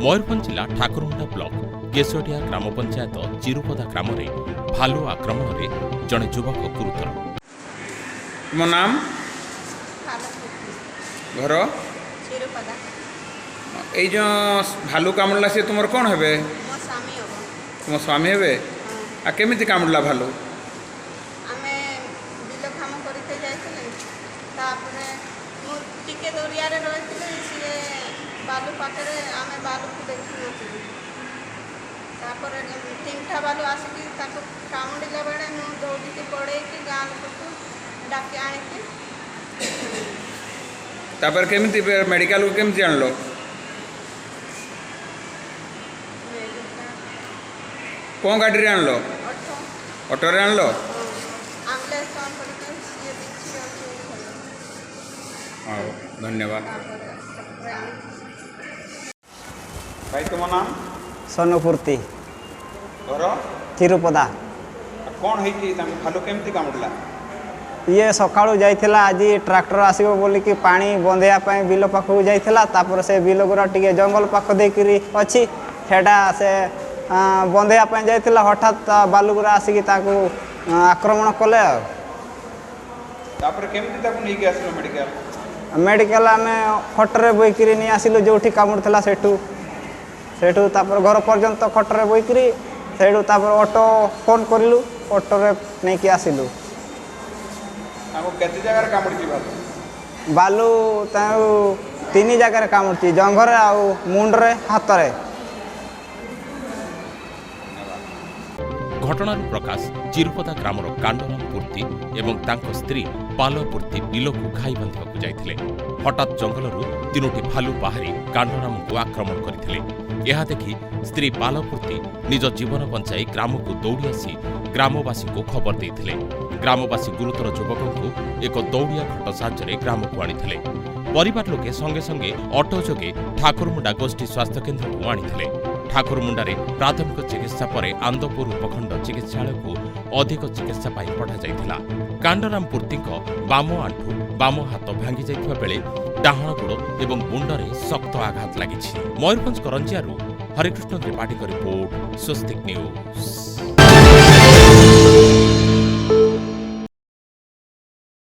मयूरभंज जिला ठाकुरमुंडा ब्लॉक गेसोडिया ग्राम पंचायत चिरुपदा ग्राम में भालू आक्रमण में जड़े युवक गुरुतर। मो नाम घर ये जो भालू कामुड़ला सी तुम कौन हे तुम स्वामी हे केमी कामुड़ला भालू बालू पाखे आम बालू को देखी तीन बालू आसिक कामुड़ा बेले मुझे दौड़ी पड़े गाँ लोक डाक केमी मेडिकल को केमी आनल कौन गाड़ी आनल ऑटो रे आनल धन्यवाद भाई तुम नाम सोनपूर्ति घर चिरुपदा कौन है भालू केमती कामुड़ला ये सकाळू जाइथिला आज ट्रैक्टर आसीबो बोली कि पानी बंधेया पई बिल पाखु जाइथिला तापर से बिल गुरा टिके जंगल पाख देकरी अछि सेटा से बंधेया पई जाइथिला हठात बालू गुरा आसी कि ताकू आक्रमण कले तापर केमती ताकू नै के आसलो मेडिकल आमे खटरे बोइकरी नि आसिलु जोठी कामुड़थिला सेठू सेठू तापर घर पर्यंत खटरे बोइकरी सेठू तापर ऑटो फोन करिलु ऑटो रे नै कि आसिलु केते जगह कामुड़ी भालू बालू ताऊ तीन जगह कामुड़ी जंघरे आ मुंडरे हाथ रे। घटनार प्रकाश चिरुपदा ग्रामर कांडराम पूर्ति एवं तांको स्त्री पालो पूर्ति बिलकु घाई बांधिबाकु जाइथिले। हठात जंगलरू तीनोटी भालू बाहरी कांडराम को आक्रमण करथिले। यह देखि स्त्री पालो पूर्ति निज जीवन बंचाई ग्राम को दौड़ी आसी ग्रामवासी को खबर देथिले। ग्रामवासी गुरुतर युवक को एक दौड़िया खट साहाय्य ग्राम को आनिथिले। परिवार लोके संगे संगे ऑटो जोगे ठाकुरमुंडा गोष्ठी स्वास्थ्य केन्द्र को आनिथिले। ठाकुरमुंडारे प्राथमिक चिकित्सा पर आंदपुर उपखंड चिकित्सालय को अधिक चिकित्सा पाई पठा जाइथिला। कांडराम पूर्ति बाम आंठू बाम हाथ भांगी जाइथिबा बेले डाहाण गोड़ एवं मुंडरे शक्त आघात लागिछि। मयूरभंज करंजियारू हरिकृष्ण त्रिपाठी रिपोर्ट स्वस्तिक न्यूज।